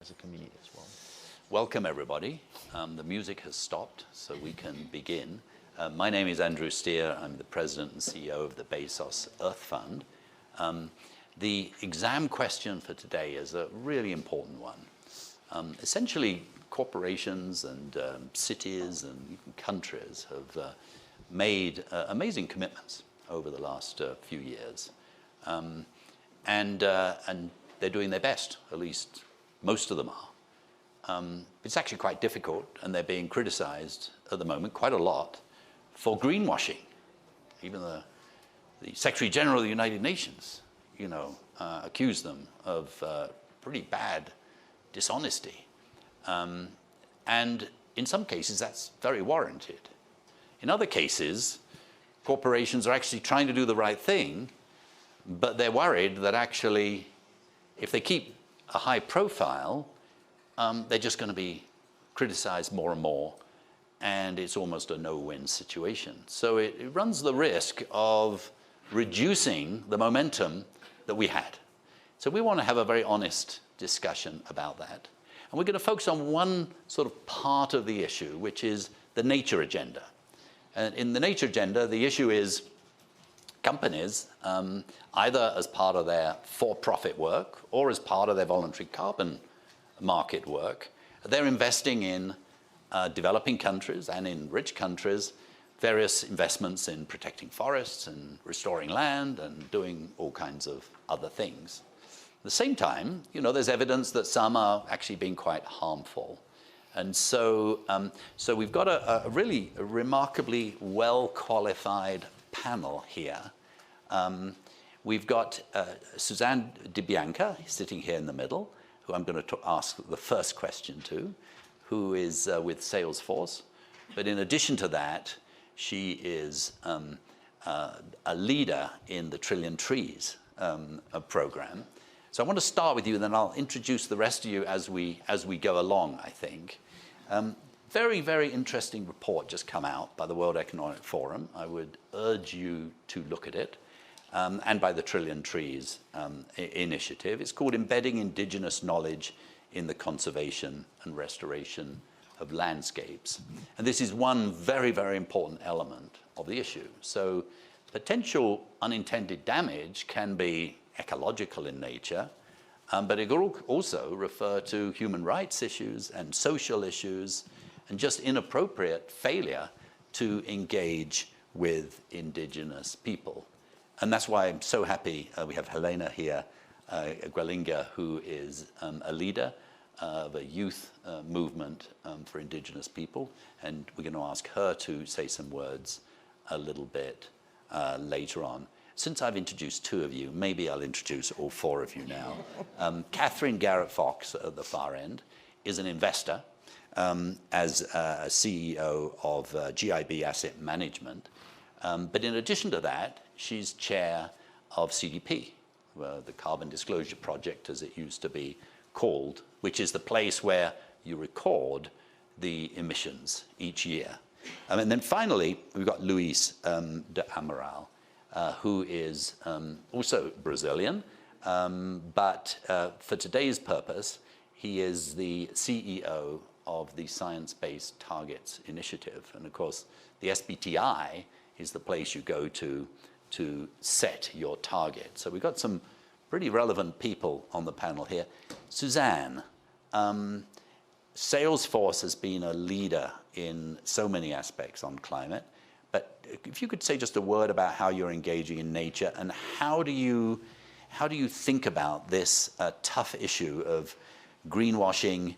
as a community as well. Welcome, everybody. The music has stopped, so we can begin. My name is Andrew Steer. I'm the president and CEO of the Bezos Earth Fund. The exam question for today is a really important one. Essentially, corporations and cities and even countries have made amazing commitments over the last few years. And they're doing their best, at least most of them are. It's actually quite difficult, and they're being criticized at the moment quite a lot for greenwashing. Even the Secretary General of the United Nations, accused them of pretty bad dishonesty. And in some cases, that's very warranted. In other cases, corporations are actually trying to do the right thing, but they're worried that actually, if they keep a high profile, they're just going to be criticized more and more, and it's almost a no-win situation. So it runs the risk of reducing the momentum that we had. So we want to have a very honest discussion about that. And we're going to focus on one sort of part of the issue, which is the nature agenda. And in the nature agenda, the issue is companies, either as part of their for-profit work or as part of their voluntary carbon market work, they're investing in developing countries and in rich countries, various investments in protecting forests and restoring land and doing all kinds of other things. At the same time, there's evidence that some are actually being quite harmful. And so we've got a really remarkably well-qualified panel here. We've got Suzanne DiBianca sitting here in the middle, who I'm going to ask the first question to, who is with Salesforce. But in addition to that, she is a leader in the Trillion Trees program. So I want to start with you, and then I'll introduce the rest of you as we go along, I think. Very, very interesting report just come out by the World Economic Forum. I would urge you to look at it, and by the Trillion Trees initiative. It's called Embedding Indigenous Knowledge in the Conservation and Restoration of Landscapes. And this is one very, very important element of the issue. So potential unintended damage can be ecological in nature, but it could also refer to human rights issues and social issues and just inappropriate failure to engage with indigenous people. And that's why I'm so happy we have Helena here, Gwalinga, who is a leader of a youth movement for indigenous people. And we're going to ask her to say some words a little bit later on. Since I've introduced two of you, maybe I'll introduce all four of you now. Catherine Garrett-Fox at the far end is an investor as a CEO of GIB Asset Management. But in addition to that, she's chair of CDP, the Carbon Disclosure Project, as it used to be called, which is the place where you record the emissions each year. And then finally, we've got Luis de Amaral, who is also Brazilian, but for today's purpose, he is the CEO of the Science Based Targets Initiative. And of course, the SBTI is the place you go to set your target. So we've got some pretty relevant people on the panel here. Suzanne, Salesforce has been a leader in so many aspects on climate. But if you could say just a word about how you're engaging in nature, and how do you think about this tough issue of greenwashing,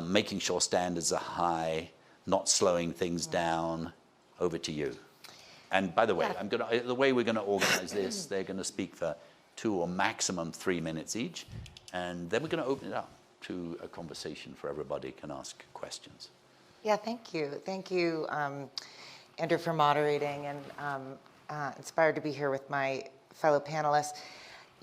making sure standards are high, not slowing things down? Over to you. And by the way, the way we're going to organize this, they're going to speak for 2 or maximum 3 minutes each, and then we're going to open it up to a conversation for everybody can ask questions. Yeah, thank you. Thank you, Andrew, for moderating, and inspired to be here with my fellow panelists.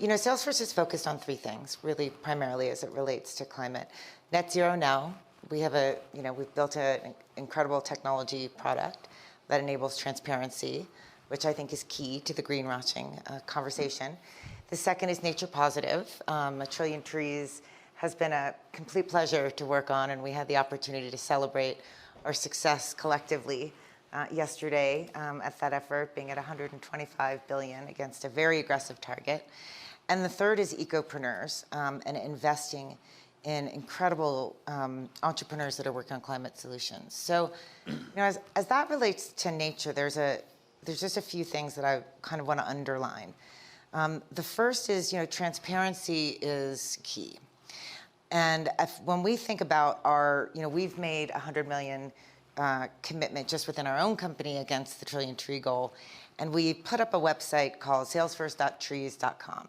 Salesforce is focused on 3 things, really primarily as it relates to climate. Net zero now. We've built an incredible technology product that enables transparency, which I think is key to the greenwashing conversation. The second is nature positive. A Trillion Trees has been a complete pleasure to work on, and we had the opportunity to celebrate our success collectively yesterday at that effort, being at 125 billion against a very aggressive target. And the third is ecopreneurs and investing in incredible entrepreneurs that are working on climate solutions. So, as that relates to nature, there's just a few things that I kind of want to underline. The first is, transparency is key. And when we think about we've made 100 million commitment just within our own company against the trillion tree goal. And we put up a website called salesforce.trees.com.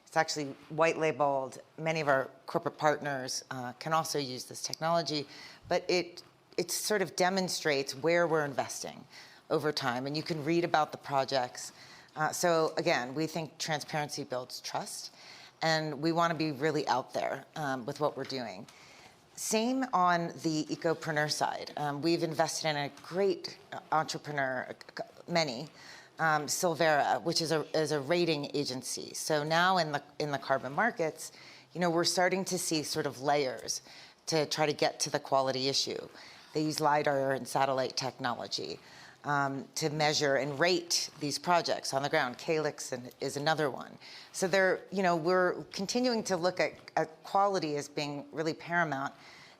It's actually white labeled. Many of our corporate partners can also use this technology, but it sort of demonstrates where we're investing over time. And you can read about the projects. So again, we think transparency builds trust. And we want to be really out there with what we're doing. Same on the ecopreneur side. We've invested in a great entrepreneur, many, Silvera, which is a rating agency. So now in the carbon markets, we're starting to see sort of layers to try to get to the quality issue. They use LiDAR and satellite technology to measure and rate these projects on the ground. Calyx is another one. So we're continuing to look at quality as being really paramount.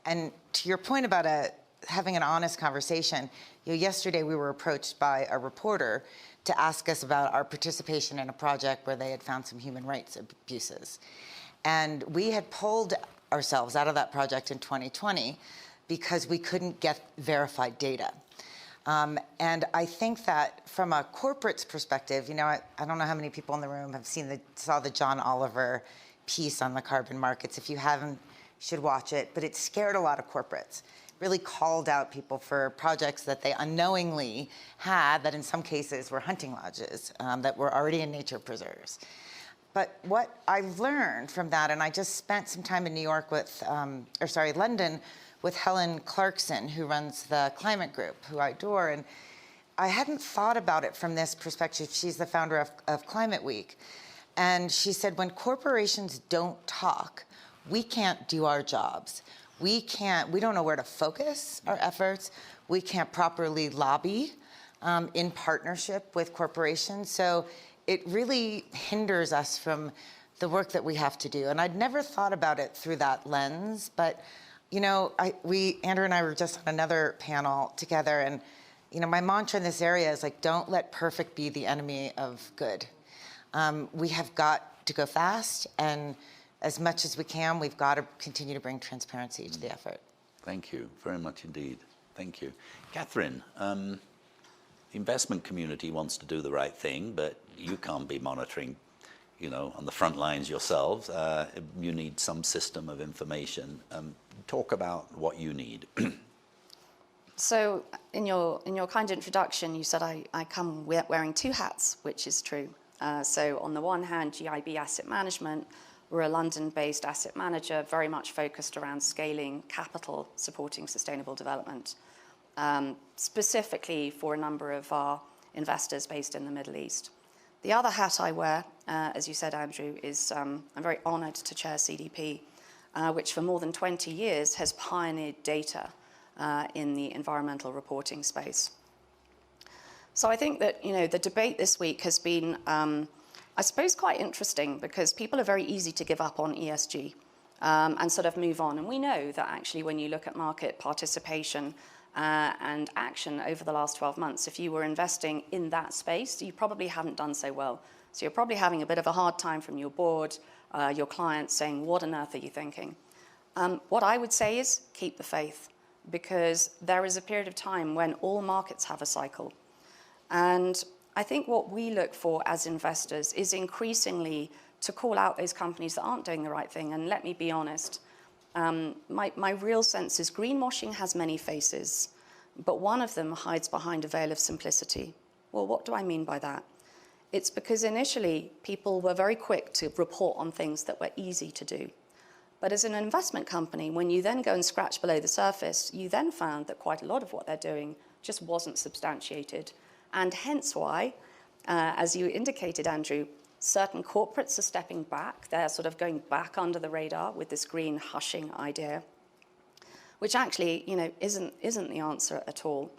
And to your point about having an honest conversation, yesterday we were approached by a reporter to ask us about our participation in a project where they had found some human rights abuses. And we had pulled ourselves out of that project in 2020 because we couldn't get verified data. And I think that from a corporate's perspective, I don't know how many people in the room have saw the John Oliver piece on the carbon markets. If you haven't, you should watch it. But it scared a lot of corporates. Really called out people for projects that they unknowingly had, that in some cases were hunting lodges that were already in nature preserves. But what I learned from that, and I just spent some time in London, with Helen Clarkson, who runs the climate group, who I adore. And I hadn't thought about it from this perspective. She's the founder of Climate Week. And she said, when corporations don't talk, we can't do our jobs. We don't know where to focus our efforts. We can't properly lobby in partnership with corporations. So it really hinders us from the work that we have to do. And I'd never thought about it through that lens, but Andrew and I were just on another panel together, and my mantra in this area is don't let perfect be the enemy of good. We have got to go fast, and as much as we can, we've got to continue to bring transparency to the effort. Thank you very much indeed. Thank you. Catherine, the investment community wants to do the right thing, but you can't be monitoring on the front lines yourselves. You need some system of information. Talk about what you need. So in your kind introduction, you said I come wearing two hats, which is true. So on the one hand, GIB Asset Management, we're a London-based asset manager, very much focused around scaling capital, supporting sustainable development, specifically for a number of our investors based in the Middle East. The other hat I wear, as you said, Andrew, is I'm very honored to chair CDP, which for more than 20 years has pioneered data in the environmental reporting space. So I think that, the debate this week has been, I suppose, quite interesting because people are very easy to give up on ESG and sort of move on. And we know that actually when you look at market participation and action over the last 12 months, if you were investing in that space, you probably haven't done so well. So you're probably having a bit of a hard time from your board, your clients saying, what on earth are you thinking? What I would say is keep the faith, because there is a period of time when all markets have a cycle. And I think what we look for as investors is increasingly to call out those companies that aren't doing the right thing. And let me be honest, my real sense is greenwashing has many faces, but one of them hides behind a veil of simplicity. Well, what do I mean by that? It's because initially people were very quick to report on things that were easy to do. But as an investment company, when you then go and scratch below the surface, you then found that quite a lot of what they're doing just wasn't substantiated. And hence why, as you indicated, Andrew, Certain corporates are stepping back. They're sort of going back under the radar with this green hushing idea, which actually, isn't the answer at all.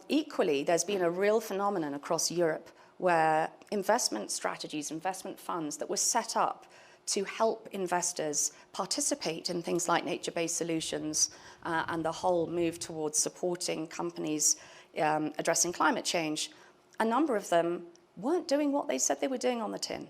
Equally, there's been a real phenomenon across Europe where investment strategies, investment funds that were set up to help investors participate in things like nature-based solutions and the whole move towards supporting companies addressing climate change, a number of them weren't doing what they said they were doing on the tin.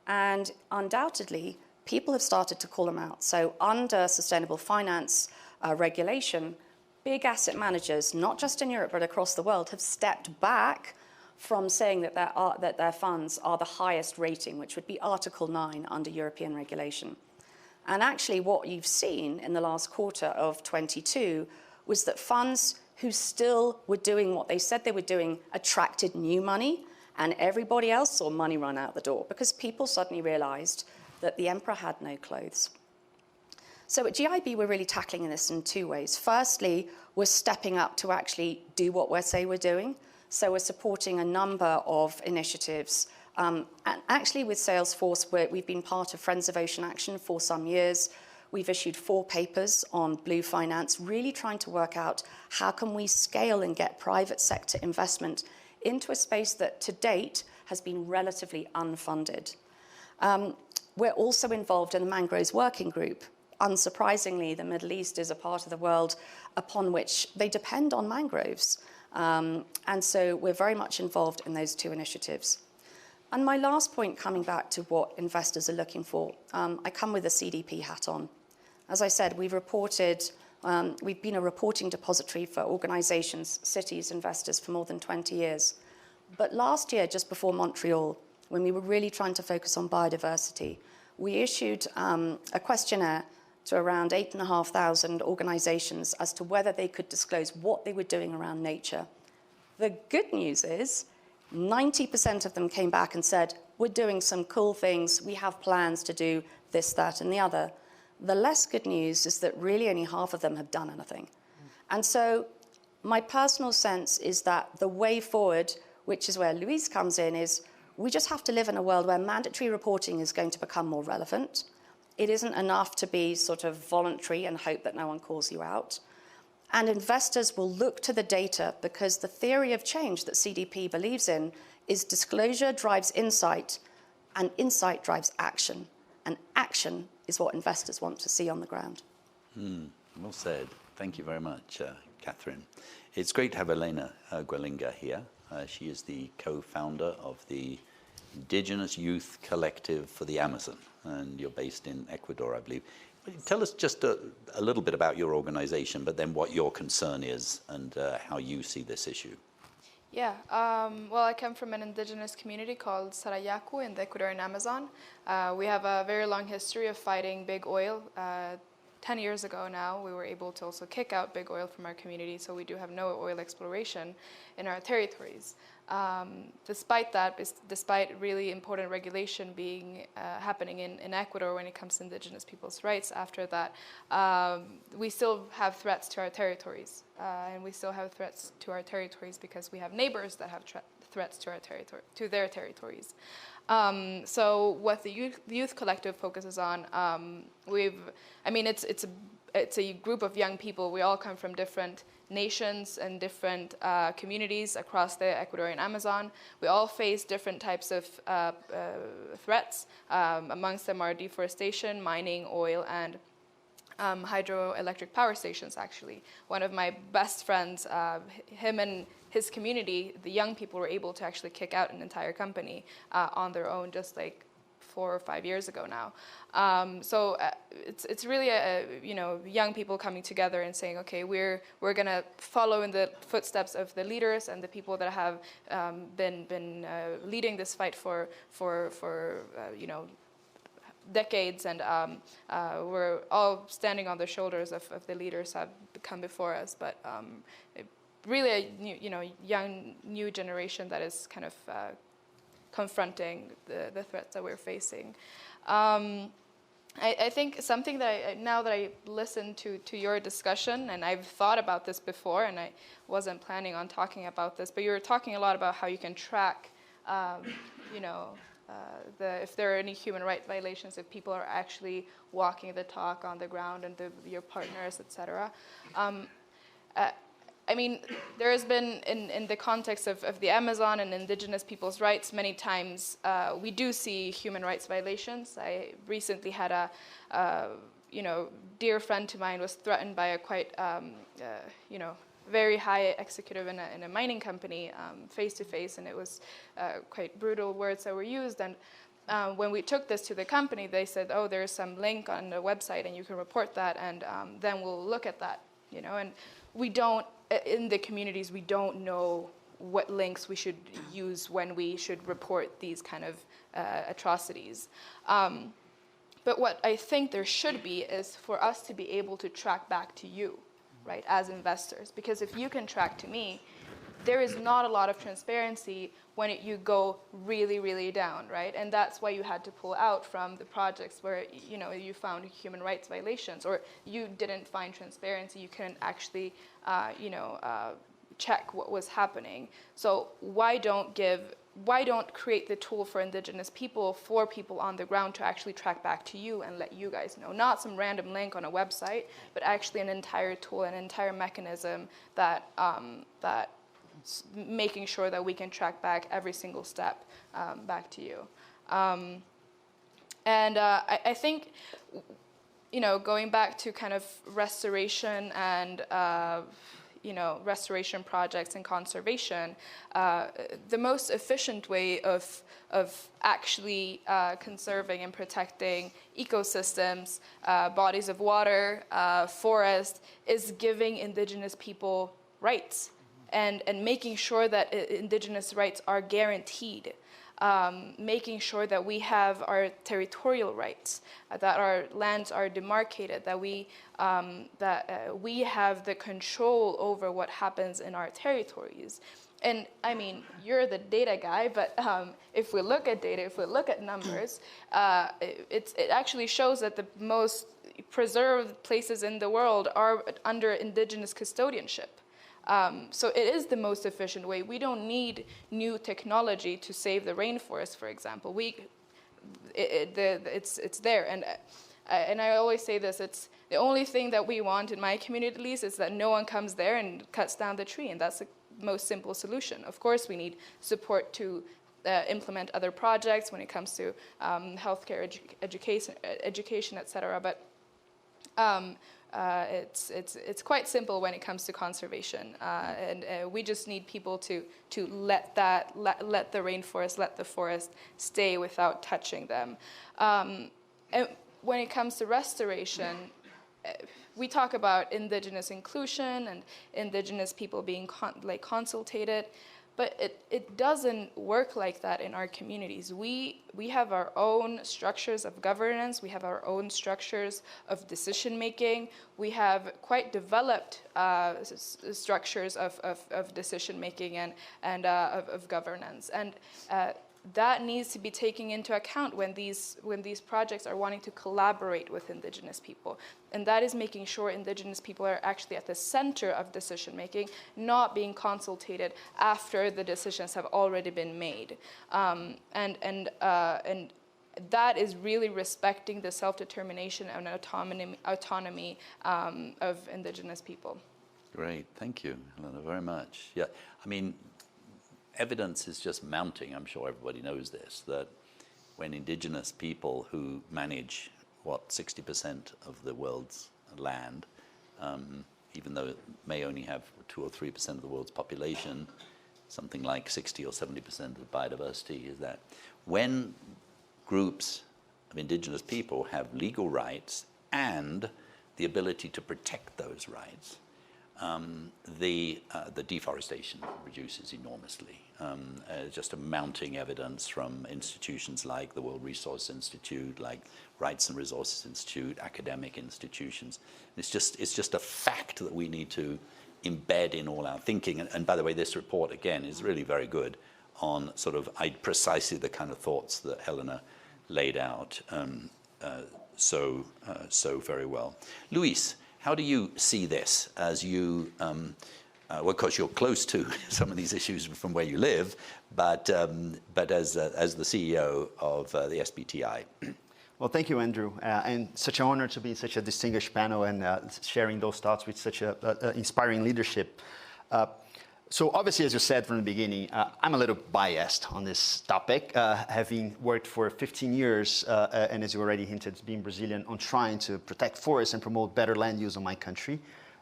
And undoubtedly, people have started to call them out. So under sustainable finance regulation, big asset managers, not just in Europe but across the world, have stepped back from saying that their funds are the highest rating, which would be Article 9 under European regulation. And actually what you've seen in the last quarter of 22 was that funds who still were doing what they said they were doing attracted new money, and everybody else saw money run out the door because people suddenly realized that the emperor had no clothes. So at GIB, we're really tackling this in two ways. Firstly, we're stepping up to actually do what we say we're doing. So we're supporting a number of initiatives. And actually with Salesforce, we've been part of Friends of Ocean Action for some years. We've issued 4 papers on blue finance, really trying to work out how can we scale and get private sector investment into a space that to date has been relatively unfunded. We're also involved in the Mangroves Working Group. Unsurprisingly, the Middle East is a part of the world upon which they depend on mangroves. And so we're very much involved in those 2 initiatives. And my last point, coming back to what investors are looking for, I come with a CDP hat on. As I said, we've been a reporting depository for organizations, cities, investors for more than 20 years. But last year, just before Montreal, when we were really trying to focus on biodiversity, we issued a questionnaire to around 8,500 organizations as to whether they could disclose what they were doing around nature. The good news is 90% of them came back and said, we're doing some cool things, we have plans to do this, that, and the other. The less good news is that really only half of them have done anything. And so my personal sense is that the way forward, which is where Louise comes in, is we just have to live in a world where mandatory reporting is going to become more relevant. It isn't enough to be sort of voluntary and hope that no one calls you out. And investors will look to the data because the theory of change that CDP believes in is disclosure drives insight and insight drives action. And action is what investors want to see on the ground. Well said. Thank you very much, Catherine. It's great to have Elena Guelinga here. She is the co-founder of the Indigenous Youth Collective for the Amazon, and you're based in Ecuador, I believe. Tell us just a little bit about your organization, but then what your concern is and how you see this issue. Yeah, well, I come from an indigenous community called Sarayaku in the Ecuadorian Amazon. We have a very long history of fighting big oil. 10 years ago now, we were able to also kick out big oil from our community, so we do have no oil exploration in our territories. Despite that, despite really important regulation being happening in Ecuador when it comes to indigenous people's rights after that, we still have threats to our territories. And we still have threats to our territories because we have neighbors that have threats to our to their territories. So what the youth collective focuses on, it's a group of young people. We all come from different nations and different communities across the Ecuadorian Amazon. We all face different types of threats. Amongst them are deforestation, mining, oil, and hydroelectric power stations, actually. One of my best friends, him and his community, the young people, were able to actually kick out an entire company on their own just like 4 or 5 years ago now. So it's really young people coming together and saying, okay, we're going to follow in the footsteps of the leaders and the people that have been leading this fight for decades, and we're all standing on the shoulders of the leaders that have come before us. But really a young new generation that is kind of confronting the threats that we're facing. I think something that now that I listened to your discussion, and I've thought about this before, and I wasn't planning on talking about this, but you were talking a lot about how you can track, if there are any human rights violations, if people are actually walking the talk on the ground and your partners, etc. I mean, there has been, in the context of the Amazon and indigenous people's rights, many times we do see human rights violations. I recently had a dear friend to mine was threatened by a quite, very high executive in a mining company face to face, and it was quite brutal words that were used. And when we took this to the company, they said, "Oh, there's some link on the website, and you can report that, and then we'll look at that." And we don't, in the communities, we don't know what links we should use when we should report these kind of atrocities. But what I think there should be is for us to be able to track back to you, right, as investors. Because if you can track to me, there is not a lot of transparency when you go really, really down, right? And that's why you had to pull out from the projects where, you found human rights violations, or you didn't find transparency. You couldn't actually, check what was happening. So why don't create the tool for indigenous people, for people on the ground to actually track back to you and let you guys know? Not some random link on a website, but actually an entire tool, an entire mechanism that making sure that we can track back every single step back to you. I think, going back to kind of restoration and restoration projects and conservation, the most efficient way of actually conserving and protecting ecosystems, bodies of water, forests, is giving indigenous people rights and making sure that indigenous rights are guaranteed. Making sure that we have our territorial rights, that our lands are demarcated, that we have the control over what happens in our territories. And I mean, you're the data guy, but if we look at data, if we look at numbers, it actually shows that the most preserved places in the world are under indigenous custodianship. So it is the most efficient way. We don't need new technology to save the rainforest, for example. It's there, and I always say this: it's the only thing that we want in my community, at least, is that no one comes there and cuts down the tree, and that's the most simple solution. Of course, we need support to implement other projects when it comes to healthcare, education, etc. But it's quite simple when it comes to conservation, and we just need people to let the rainforest, let the forest stay without touching them. And when it comes to restoration, we talk about indigenous inclusion and indigenous people being consultated. But it doesn't work like that in our communities. We have our own structures of governance. We have our own structures of decision making. We have quite developed structures of decision making and of governance. And that needs to be taken into account when these projects are wanting to collaborate with indigenous people. And that is making sure indigenous people are actually at the center of decision making, not being consulted after the decisions have already been made. And that is really respecting the self-determination and autonomy of indigenous people. Great, thank you, Helena, very much. Yeah, I mean, evidence is just mounting, I'm sure everybody knows this, that when indigenous people who manage, 60% of the world's land, even though it may only have 2 or 3% of the world's population, something like 60 or 70% of biodiversity is that. When groups of indigenous people have legal rights and the ability to protect those rights, the deforestation reduces enormously. Just a mounting evidence from institutions like the World Resource Institute, like Rights and Resources Institute, academic institutions. It's just a fact that we need to embed in all our thinking. And by the way, this report again is really very good on sort of precisely the kind of thoughts that Helena laid out so very well. Luis, how do you see this as you well, of course, you're close to some of these issues from where you live, but as the CEO of the SBTI. Well, thank you, Andrew, and such an honor to be in such a distinguished panel and sharing those thoughts with such a inspiring leadership. So obviously, as you said from the beginning, I'm a little biased on this topic, having worked for 15 years, and as you already hinted, being Brazilian, on trying to protect forests and promote better land use in my country.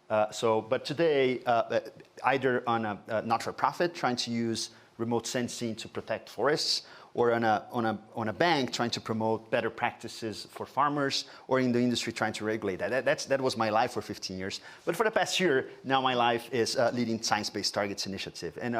But today, either on a not-for-profit, trying to use remote sensing to protect forests, or on a bank trying to promote better practices for farmers, or in the industry trying to regulate that. That was my life for 15 years. But for the past year, now my life is leading Science-Based Targets Initiative. And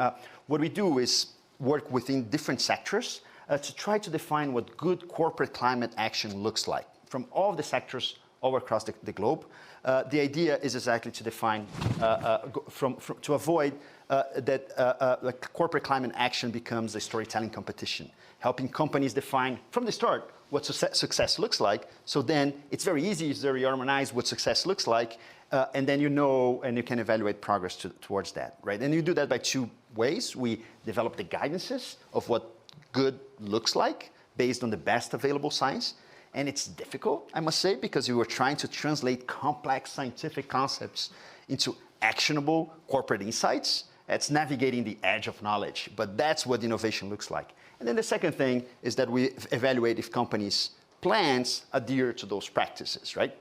what we do is work within different sectors to try to define what good corporate climate action looks like from all the sectors all across the globe. The idea is exactly to define, to avoid that corporate climate action becomes a storytelling competition, helping companies define from the start what success looks like. So then it's very easy, it's very harmonized what success looks like, and then you know and you can evaluate progress towards that, right? And you do that by two ways. We develop the guidances of what good looks like based on the best available science. And it's difficult, I must say, because you are trying to translate complex scientific concepts into actionable corporate insights. It's navigating the edge of knowledge, but that's what innovation looks like. And then the second thing is that we evaluate if companies' plans adhere to those practices, right?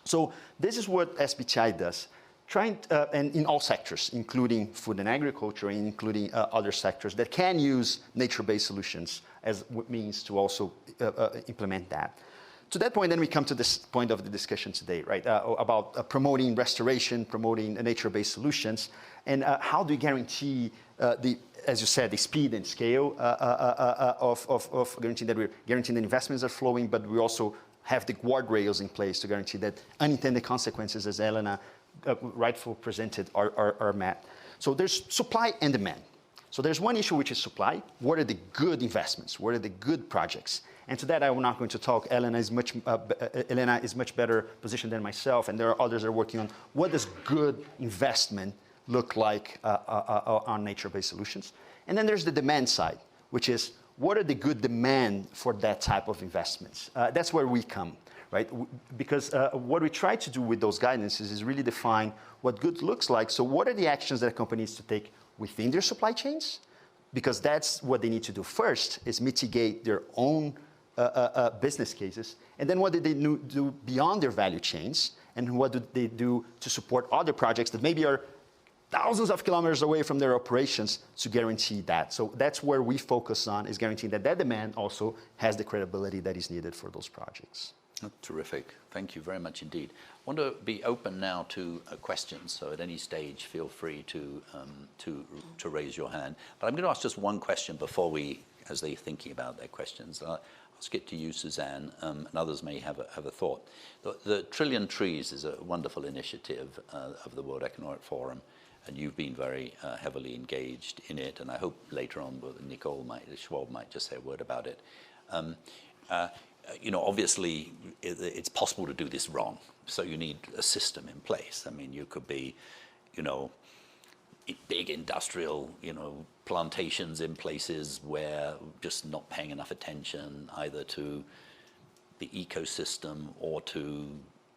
So this is what SBTI does, and in all sectors, including food and agriculture, and including other sectors that can use nature-based solutions as means to also implement that. To that point, then we come to this point of the discussion today, right, about promoting restoration, promoting nature-based solutions, and how do we guarantee as you said, the speed and scale of guaranteeing that the investments are flowing, but we also have the guardrails in place to guarantee that unintended consequences, as Elena rightfully presented, are met. So there's supply and demand. So there's one issue, which is supply. What are the good investments? What are the good projects? And to that, I'm not going to talk. Elena is much better positioned than myself, and there are others that are working on what does good investment look like on nature-based solutions. And then there's the demand side, which is what are the good demand for that type of investments? That's where we come, right? Because what we try to do with those guidances is really define what good looks like. So what are the actions that a company needs to take within their supply chains? Because that's what they need to do first, is mitigate their own business cases. And then what do they do beyond their value chains? And what do they do to support other projects that maybe are thousands of kilometers away from their operations to guarantee that? So that's where we focus on, is guaranteeing that that demand also has the credibility that is needed for those projects. Oh, terrific. Thank you very much indeed. I want to be open now to questions, so at any stage feel free to raise your hand. But I'm going to ask just one question before as they're thinking about their questions. I'll skip to you, Suzanne, and others may have a thought. The Trillion Trees is a wonderful initiative of the World Economic Forum, and you've been very heavily engaged in it, and I hope later on Nicole Schwab might just say a word about it. Obviously, it's possible to do this wrong, so you need a system in place. I mean, you could be, big industrial, plantations in places where just not paying enough attention either to the ecosystem or to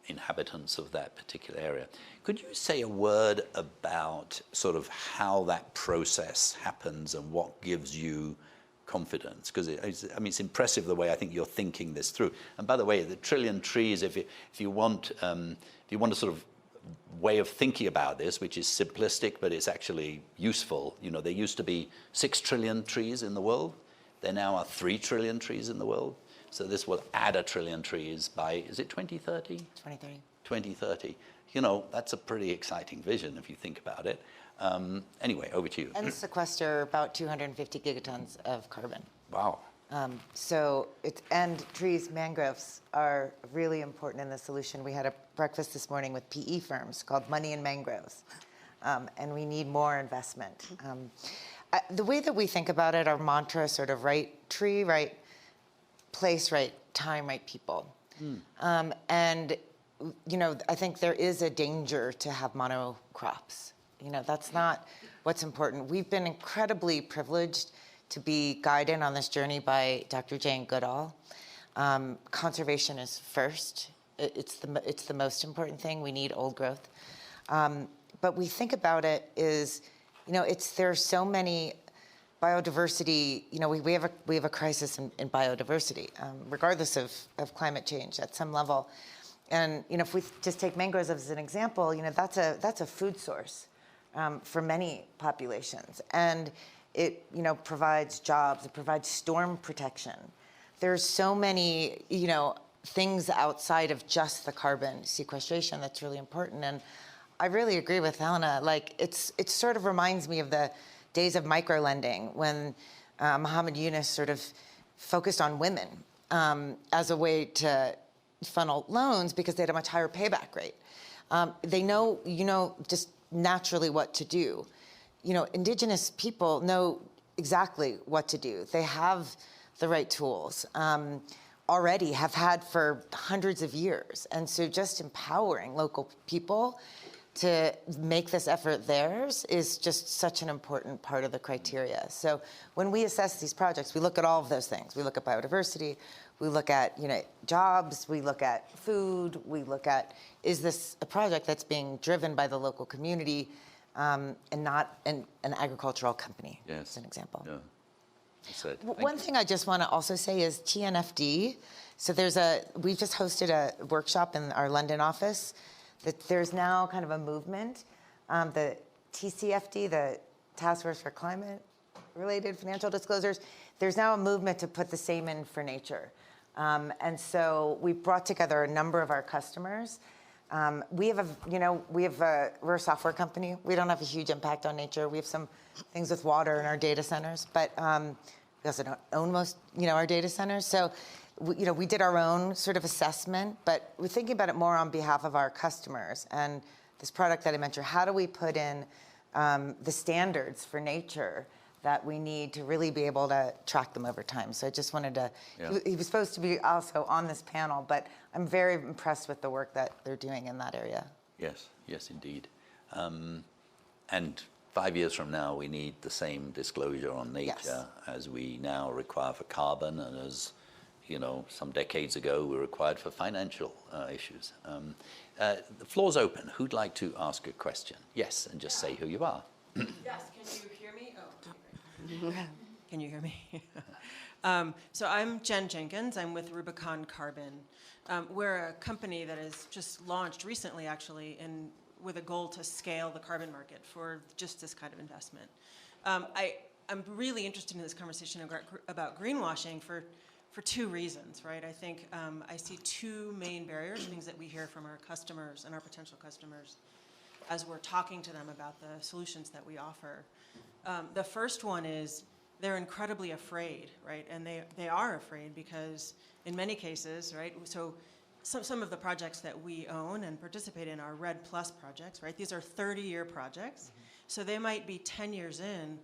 inhabitants of that particular area. Could you say a word about sort of how that process happens and what gives you confidence? Because it's impressive the way I think you're thinking this through. And by the way, the Trillion Trees, if you want a sort of way of thinking about this, which is simplistic, but it's actually useful. There used to be 6 trillion trees in the world. There now are 3 trillion trees in the world. So this will add 1 trillion trees by, is it 2030? 2030. 2030. That's a pretty exciting vision if you think about it. Anyway, over to you. And sequester about 250 gigatons of carbon. Wow. And trees, mangroves are really important in the solution. We had a breakfast this morning with PE firms called Money in Mangroves, and we need more investment. The way that we think about it, our mantra, sort of right tree, right place, right time, right people. And I think there is a danger to have monocrops. That's not what's important. We've been incredibly privileged to be guided on this journey by Dr. Jane Goodall. Conservation is first. It's the most important thing. We need old growth. But we think about it is, there's so many biodiversity, we have a crisis in biodiversity, regardless of climate change at some level. And, if we just take mangroves as an example, that's a food source for many populations. And it, provides jobs, it provides storm protection. There's so many, things outside of just the carbon sequestration that's really important. And I really agree with Helena. Like, it sort of reminds me of the days of microlending when Muhammad Yunus sort of focused on women as a way to funnel loans because they had a much higher payback rate. They know, just naturally what to do. Indigenous people know exactly what to do. They have the right tools, already have had for hundreds of years. And so just empowering local people to make this effort theirs is just such an important part of the criteria. So when we assess these projects, we look at all of those things. We look at biodiversity, we look at jobs, we look at food, we look at, is this a project that's being driven by the local community and not an agricultural company, as an example. Yeah. One thing I just want to also say is TNFD. So we've just hosted a workshop in our London office that there's now kind of a movement. The TCFD, the Task Force for Climate-Related Financial Disclosures, there's now a movement to put the same in for nature. And so we brought together a number of our customers. We're a software company. We don't have a huge impact on nature. We have some things with water in our data centers, but we also don't own most, our data centers. So, we did our own sort of assessment, but we're thinking about it more on behalf of our customers. And this product that I mentioned, how do we put in the standards for nature that we need to really be able to track them over time? So I just wanted to, he was supposed to be also on this panel, but I'm very impressed with the work that they're doing in that area. Yes, indeed. And 5 years from now, we need the same disclosure on nature as we now require for carbon, and as some decades ago we required for financial issues. The floor's open. Who'd like to ask a question? Yes, and just say who you are. Yes, can you hear me? Oh, okay. Can you hear me? So I'm Jen Jenkins. I'm with Rubicon Carbon. We're a company that has just launched recently, actually, with a goal to scale the carbon market for just this kind of investment. I'm really interested in this conversation about greenwashing for two reasons, right? I think I see two main barriers, things that we hear from our customers and our potential customers as we're talking to them about the solutions that we offer. The first one is they're incredibly afraid, right? And they are afraid because in many cases, right? So some of the projects that we own and participate in are RED Plus projects, right? These are 30-year projects. Mm-hmm. So they might be 10 years in,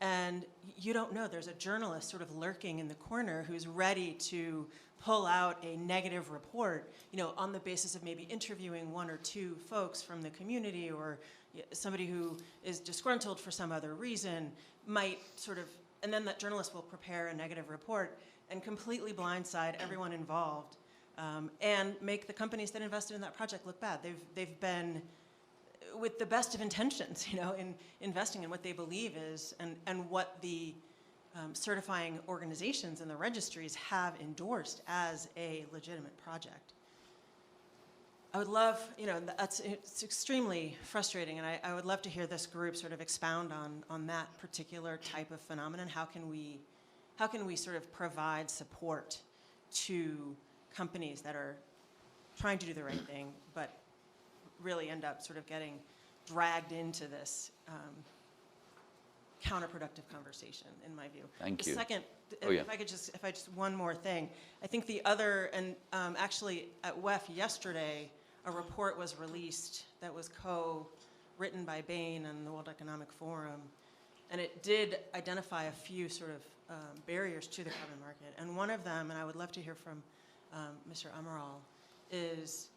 and you don't know. There's a journalist sort of lurking in the corner who's ready to pull out a negative report, on the basis of maybe interviewing one or two folks from the community, or somebody who is disgruntled for some other reason might sort of, and then that journalist will prepare a negative report and completely blindside everyone involved, and make the companies that invested in that project look bad. They've been, with the best of intentions, in investing in what they believe is, and what the certifying organizations and the registries have endorsed as a legitimate project. I would love, it's extremely frustrating, and I would love to hear this group sort of expound on that particular type of phenomenon. How can we sort of provide support to companies that are trying to do the right thing, but really end up sort of getting dragged into this counterproductive conversation, in my view. Thank you. Second, if I just one more thing. I think the other, and actually at WEF yesterday, a report was released that was co-written by Bain and the World Economic Forum, and it did identify a few sort of barriers to the carbon market. And one of them, and I would love to hear from Mr. Amaral, is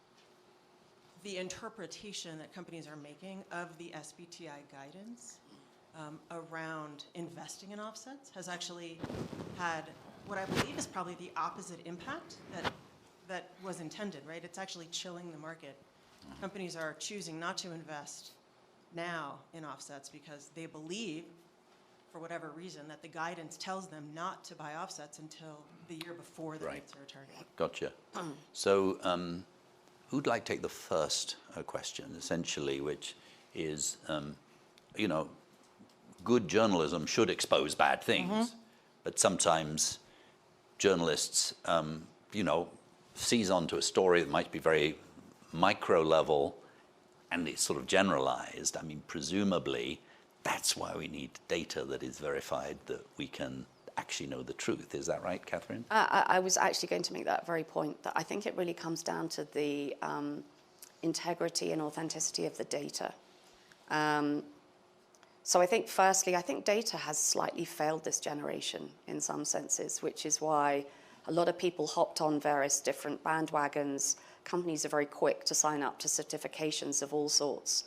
the interpretation that companies are making of the SBTI guidance around investing in offsets has actually had what I believe is probably the opposite impact that was intended, right? It's actually chilling the market. Companies are choosing not to invest now in offsets because they believe, for whatever reason, that the guidance tells them not to buy offsets until the year before they hit their target. Gotcha. So who'd like to take the first question, essentially, which is, you know, good journalism should expose bad things, but sometimes journalists, you know, seize onto a story that might be very micro level and it's sort of generalized. I mean, presumably, that's why we need data that is verified, that we can actually know the truth. Is that right, Catherine? I was actually going to make that very point, that I think it really comes down to the integrity and authenticity of the data. So I think, firstly, I think data has slightly failed this generation in some senses, which is why a lot of people hopped on various different bandwagons. Companies are very quick to sign up to certifications of all sorts.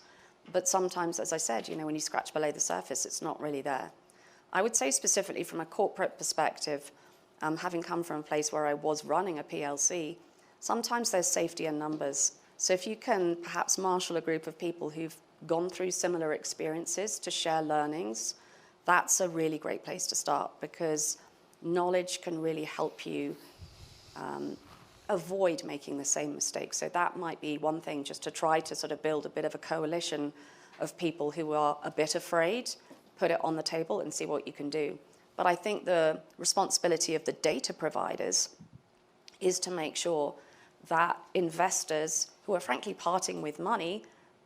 But sometimes, as I said, you know, when you scratch below the surface, it's not really there. I would say specifically from a corporate perspective, having come from a place where I was running a PLC, sometimes there's safety in numbers. So if you can perhaps marshal a group of people who've gone through similar experiences to share learnings, that's a really great place to start, because knowledge can really help you avoid making the same mistake. So that might be one thing, just to try to sort of build a bit of a coalition of people who are a bit afraid, put it on the table and see what you can do. But I think the responsibility of the data providers is to make sure that investors who are frankly parting with money,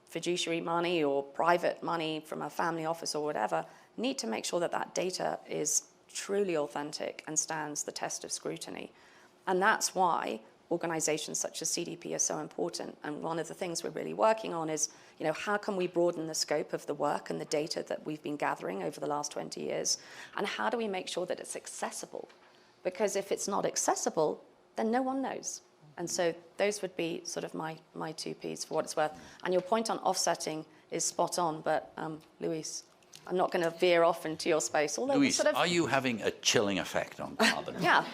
fiduciary money or private money from a family office or whatever, need to make sure that that data is truly authentic and stands the test of scrutiny. And that's why organizations such as CDP are so important. And one of the things we're really working on is, you know, how can we broaden the scope of the work and the data that we've been gathering over the last 20 years? And how do we make sure that it's accessible? Because if it's not accessible, then no one knows. And so those would be sort of my two Ps for what it's worth. And your point on offsetting is spot on, but Luis, I'm not going to veer off into your space. Although Luis, sort of, are you having a chilling effect on carbon? yeah.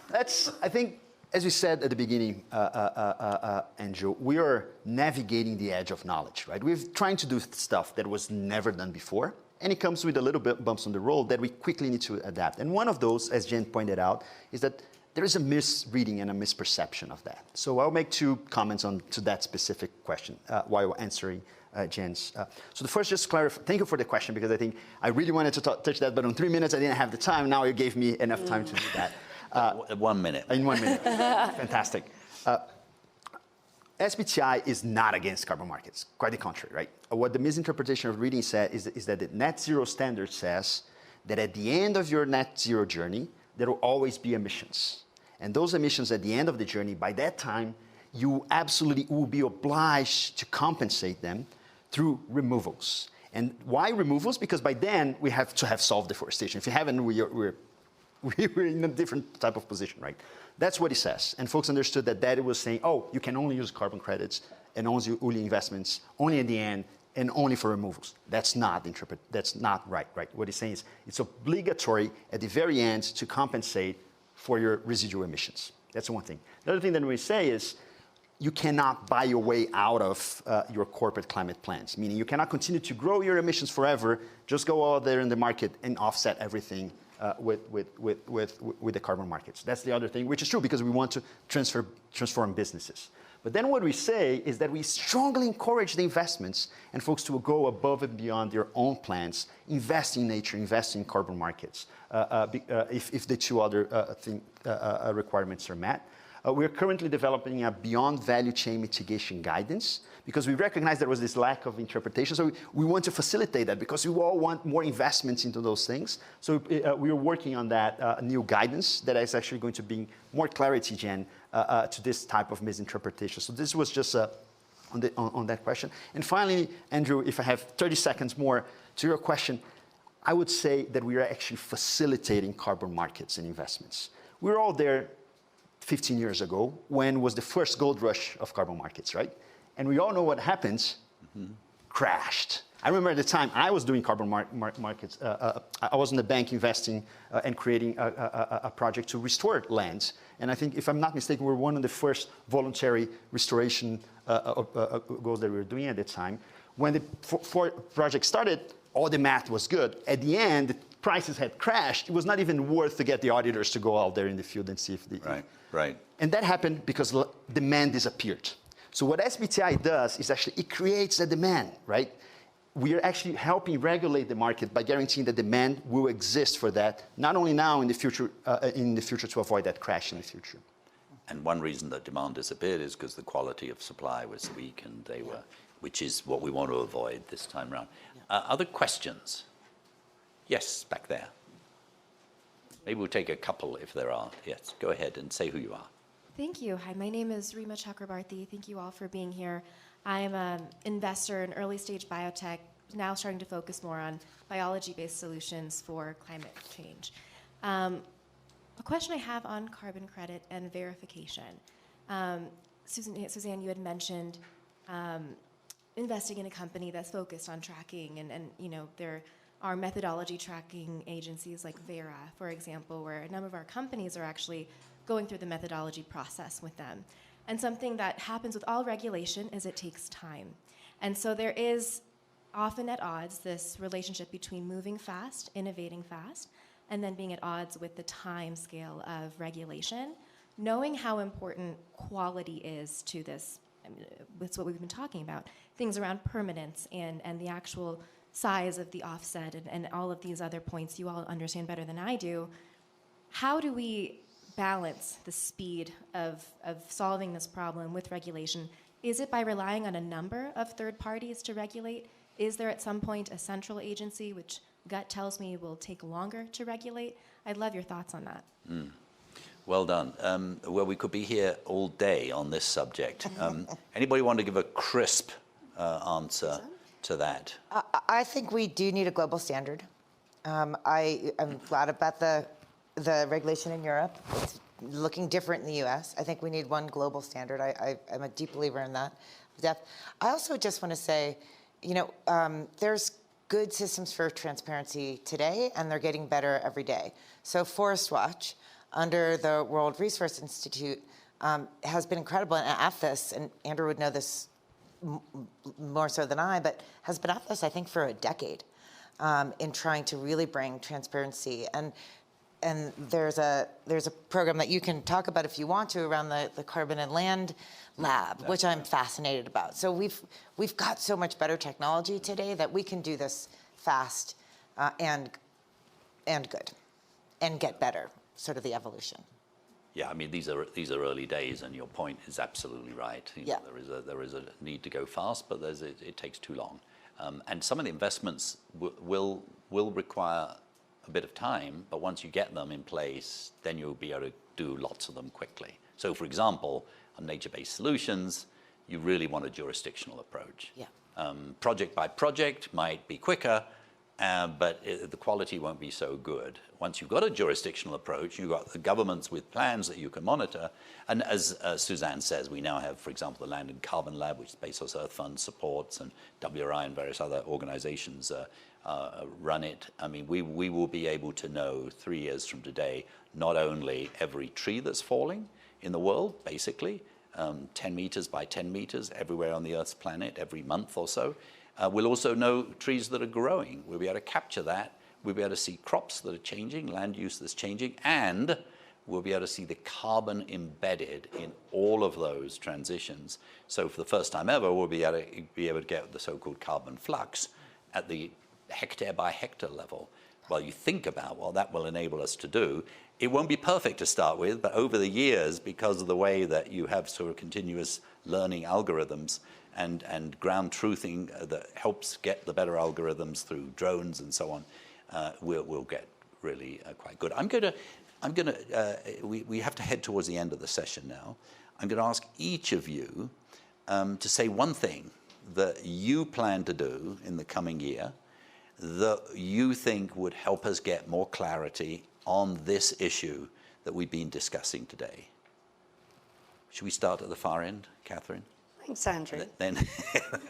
That's, I think, as we said at the beginning, Andrew, we are navigating the edge of knowledge, right? We're trying to do stuff that was never done before, and it comes with a little bit bumps on the road that we quickly need to adapt. And one of those, as Jen pointed out, is that there is a misreading and a misperception of that. So I'll make two comments to that specific question while answering Jen's. So the first, just clarify, thank you for the question, because I think I really wanted to touch that, but in 3 minutes I didn't have the time. Now you gave me enough time to do that. 1 minute. In 1 minute. Fantastic. SBTI is not against carbon markets, quite the contrary, right? What the misinterpretation of reading said is that the net zero standard says that at the end of your net zero journey, there will always be emissions. And those emissions at the end of the journey, by that time, you absolutely will be obliged to compensate them through removals. And why removals? Because by then, we have to have solved deforestation. If you haven't, we're in a different type of position, right? That's what it says. And folks understood that it was saying, oh, you can only use carbon credits and only investments only at the end and only for removals. That's not right? What it's saying is it's obligatory at the very end to compensate for your residual emissions. That's one thing. The other thing that we say is you cannot buy your way out of your corporate climate plans, meaning you cannot continue to grow your emissions forever, just go out there in the market and offset everything with the carbon markets. That's the other thing, which is true because we want to transform businesses. But then what we say is that we strongly encourage the investments and folks to go above and beyond their own plans, invest in nature, invest in carbon markets, if the two other requirements are met. We're currently developing a beyond value chain mitigation guidance because we recognize there was this lack of interpretation. So we want to facilitate that because we all want more investments into those things. So we are working on that new guidance that is actually going to bring more clarity, Jen, to this type of misinterpretation. So this was just on that question. And finally, Andrew, if I have 30 seconds more to your question, I would say that we are actually facilitating carbon markets and investments. We were all there 15 years ago when was the first gold rush of carbon markets, right? And we all know what happens. Crashed. I remember at the time I was doing carbon markets. I was in the bank investing and creating a project to restore lands. And I think, if I'm not mistaken, we were one of the first voluntary restoration goals that we were doing at the time. When the project started, all the math was good. At the end, the prices had crashed. It was not even worth to get the auditors to go out there in the field and see if the... Right. And that happened because demand disappeared. So what SBTI does is actually it creates a demand, right? We are actually helping regulate the market by guaranteeing that demand will exist for that, not only now, in the future to avoid that crash in the future. And one reason that demand disappeared is because the quality of supply was weak, and they were, which is what we want to avoid this time around. Other questions? Yes, back there. Maybe we'll take a couple if there are. Yes, go ahead and say who you are. Thank you. Hi, my name is Rima Chakrabarti. Thank you all for being here. I am an investor in early stage biotech, now starting to focus more on biology-based solutions for climate change. A question I have on carbon credit and verification. Suzanne, you had mentioned investing in a company that's focused on tracking, and you know, there are methodology tracking agencies like Vera, for example, where a number of our companies are actually going through the methodology process with them. And something that happens with all regulation is it takes time. And so there is often at odds this relationship between moving fast, innovating fast, and then being at odds with the time scale of regulation. Knowing how important quality is to this, I mean, it's what we've been talking about, things around permanence and the actual size of the offset and all of these other points you all understand better than I do. How do we balance the speed of solving this problem with regulation? Is it by relying on a number of third parties to regulate? Is there at some point a central agency, which gut tells me will take longer to regulate? I'd love your thoughts on that. Well done. Well, we could be here all day on this subject. Anybody want to give a crisp answer to that? I think we do need a global standard. I'm glad about the regulation in Europe. It's looking different in the US. I think we need one global standard. I'm a deep believer in that. I also just want to say, you know, there's good systems for transparency today, and they're getting better every day. So Forest Watch, under the World Resource Institute, has been incredible at this, and Andrew would know this more so than I, but has been at this, I think, for a decade in trying to really bring transparency. And there's a program that you can talk about if you want to around the Carbon and Land Lab, which I'm fascinated about. So we've got so much better technology today that we can do this fast and good and get better, sort of the evolution. Yeah, I mean, these are early days, and your point is absolutely right. You know, there is a need to go fast, but it takes too long, and some of the investments will require a bit of time. But once you get them in place, then you'll be able to do lots of them quickly. So, for example, on nature-based solutions, you really want a jurisdictional approach. Yeah. Project by project might be quicker, but the quality won't be so good. Once you've got a jurisdictional approach, you've got the governments with plans that you can monitor. And as Suzanne says, we now have, for example, the Land and Carbon Lab, which Bezos Earth Fund supports, and WRI and various other organizations run it. I mean, we will be able to know 3 years from today, not only every tree that's falling in the world, basically, 10 meters by 10 meters everywhere on the Earth's planet every month or so. We'll also know trees that are growing. We'll be able to capture that. We'll be able to see crops that are changing, land use that's changing, and we'll be able to see the carbon embedded in all of those transitions. So for the first time ever, we'll be able to get the so-called carbon flux at the hectare by hectare level. Well, you think about what that will enable us to do. It won't be perfect to start with, but over the years, because of the way that you have sort of continuous learning algorithms and ground truthing that helps get the better algorithms through drones and so on, we'll get really quite good. We have to head towards the end of the session now. I'm going to ask each of you to say one thing that you plan to do in the coming year that you think would help us get more clarity on this issue that we've been discussing today. Should we start at the far end, Catherine? Thanks, Andrew. Then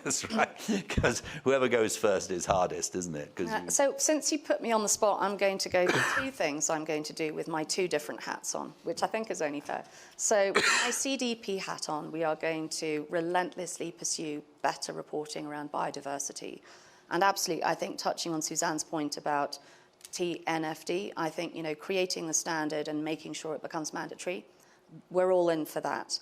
that's right, because whoever goes first is hardest, isn't it? So since you put me on the spot, I'm going to go through two things I'm going to do with my two different hats on, which I think is only fair. So with my CDP hat on, we are going to relentlessly pursue better reporting around biodiversity. And absolutely, I think touching on Suzanne's point about TNFD, I think, you know, creating the standard and making sure it becomes mandatory, we're all in for that.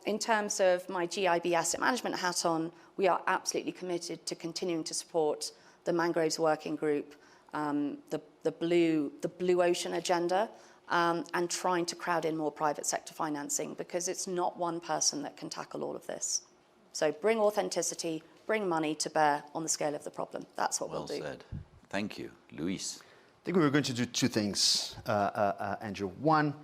In terms of my GIB asset management hat on, we are absolutely committed to continuing to support the Mangroves Working Group, the Blue Ocean Agenda, and trying to crowd in more private sector financing, because it's not one person that can tackle all of this. So bring authenticity, bring money to bear on the scale of the problem. That's what we'll do. Well said. Thank you. Luis. I think we were going to do two things, Andrew. One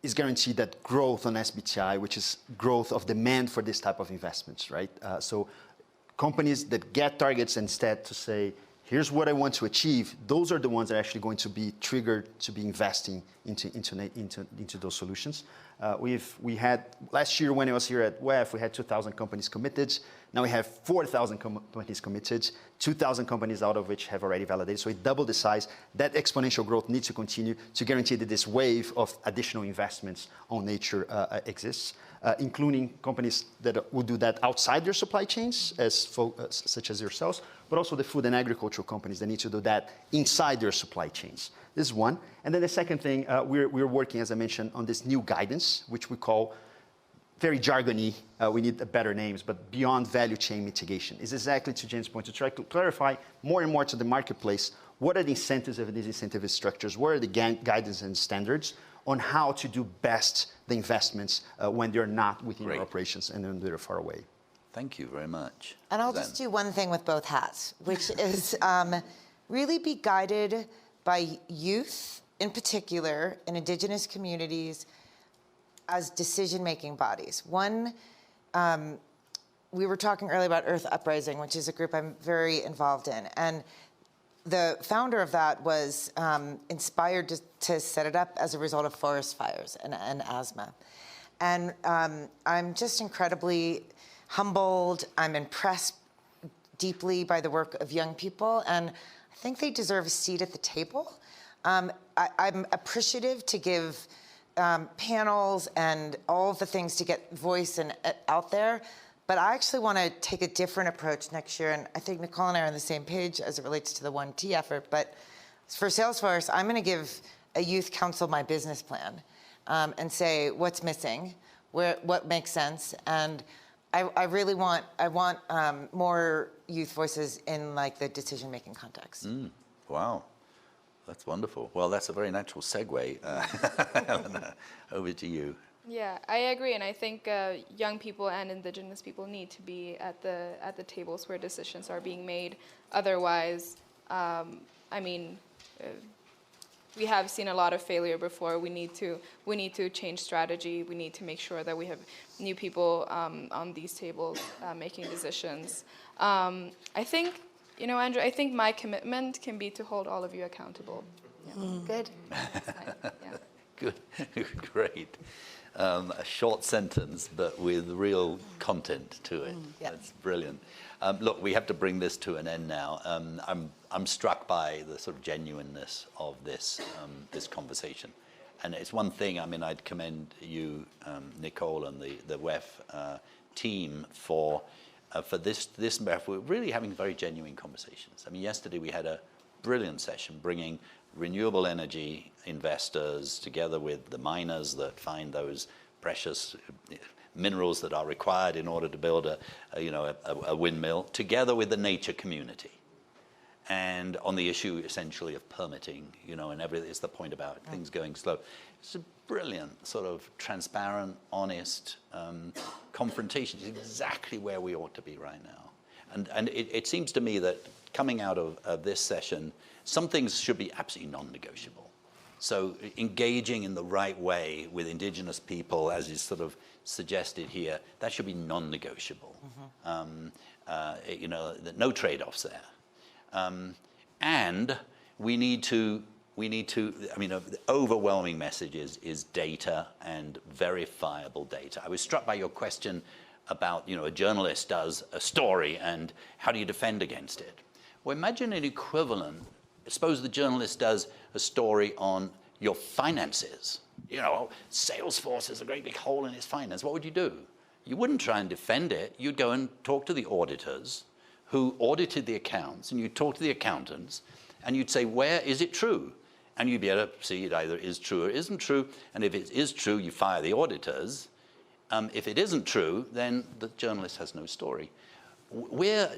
is guarantee that growth on SBTI, which is growth of demand for this type of investments, right? So companies that get targets instead to say, here's what I want to achieve, those are the ones that are actually going to be triggered to be investing into those solutions. We had, last year when I was here at WEF, we had 2,000 companies committed. Now we have 4,000 companies committed, 2,000 companies out of which have already validated. So it doubled the size. That exponential growth needs to continue to guarantee that this wave of additional investments on nature exists, including companies that will do that outside their supply chains, such as yourselves, but also the food and agricultural companies that need to do that inside their supply chains. This is one. And then the second thing, we're working, as I mentioned, on this new guidance, which we call very jargony, we need better names, but beyond value chain mitigation. Is exactly to Jane's point, to try to clarify more and more to the marketplace, what are the incentives of these incentive structures, what are the guidance and standards on how to do best the investments when they're not within your operations and then they're far away. Thank you very much. And I'll just do one thing with both hats, which is really be guided by youth, in particular, in Indigenous communities, as decision-making bodies. One, we were talking earlier about Earth Uprising, which is a group I'm very involved in. And the founder of that was inspired to set it up as a result of forest fires and asthma. And I'm just incredibly humbled. I'm impressed deeply by the work of young people, and I think they deserve a seat at the table. I'm appreciative to give panels and all of the things to get voice and out there, but I actually want to take a different approach next year, and I think Nicole and I are on the same page as it relates to the 1T effort, but for Salesforce, I'm going to give a youth council my business plan and say what's missing, what makes sense, and I really want more youth voices in like the decision-making context. Wow. That's wonderful. Well, that's a very natural segue. Helena, over to you. Yeah, I agree, and I think young people and Indigenous people need to be at the tables where decisions are being made. Otherwise, I mean, we have seen a lot of failure before. We need to change strategy. We need to make sure that we have new people on these tables making decisions. I think. You know, Andrew, I think my commitment can be to hold all of you accountable. Yeah. Good. Yeah. Good, great. A short sentence, but with real content to it. That's brilliant. Look, we have to bring this to an end now. I'm struck by the sort of genuineness of this conversation, and it's one thing. I mean, I'd commend you, Nicole, and the WEF team for this, we're really having very genuine conversations. I mean, yesterday we had a brilliant session bringing renewable energy investors together with the miners that find those precious minerals that are required in order to build a windmill, together with the nature community. And on the issue essentially of permitting, and everything, it's the point about things going slow. It's a brilliant, sort of transparent, honest confrontation. It's exactly where we ought to be right now. And it seems to me that coming out of this session, some things should be absolutely non-negotiable. So engaging in the right way with Indigenous people, as is sort of suggested here, that should be non-negotiable. No trade-offs there. And we need to, I mean, the overwhelming message is data and verifiable data. I was struck by your question about, a journalist does a story and how do you defend against it? Well, imagine an equivalent. Suppose the journalist does a story on your finances. Salesforce is a great big hole in its finance. What would you do? You wouldn't try and defend it. You'd go and talk to the auditors who audited the accounts, and you'd talk to the accountants, and you'd say, where is it true? And you'd be able to see it either is true or isn't true. And if it is true, you fire the auditors. If it isn't true, then the journalist has no story. We're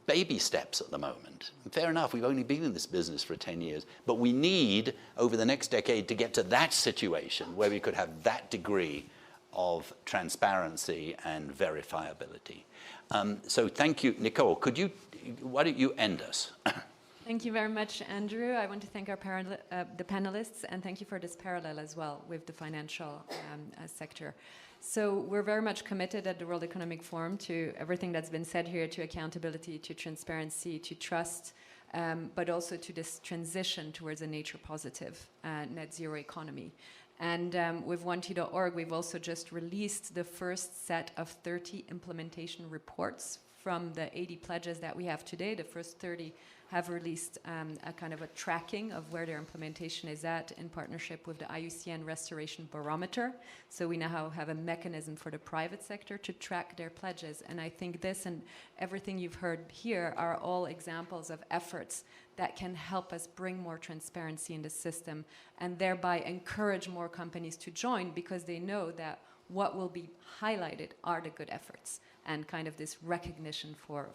baby steps at the moment. Fair enough, we've only been in this business for 10 years, but we need, over the next decade, to get to that situation where we could have that degree of transparency and verifiability. So thank you. Nicole, why don't you end us? Thank you very much, Andrew. I want to thank our the panelists, and thank you for this parallel as well with the financial sector. So we're very much committed at the World Economic Forum to everything that's been said here, to accountability, to transparency, to trust, but also to this transition towards a nature positive net zero economy. And with OneT.org, we've also just released the first set of 30 implementation reports from the 80 pledges that we have today. The first 30 have released a kind of a tracking of where their implementation is at in partnership with the IUCN Restoration Barometer. So we now have a mechanism for the private sector to track their pledges. And I think this and everything you've heard here are all examples of efforts that can help us bring more transparency in the system and thereby encourage more companies to join, because they know that what will be highlighted are the good efforts and kind of this recognition for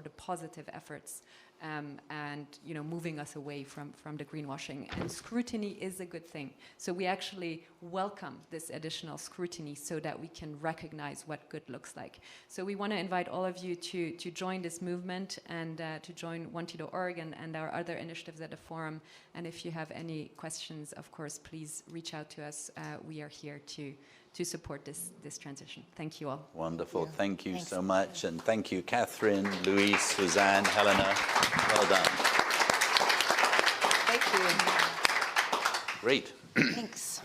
the positive efforts. And moving us away from the greenwashing. And scrutiny is a good thing. So we actually welcome this additional scrutiny so that we can recognize what good looks like. So we want to invite all of you to join this movement and to join OneT.org and our other initiatives at the forum. And if you have any questions, of course, please reach out to us. We are here to support this transition. Thank you all. Wonderful. Yeah. Thank you Thanks. so much. And thank you, Catherine, Louise, Suzanne, Helena. Well done. Thank you. Great. Thanks.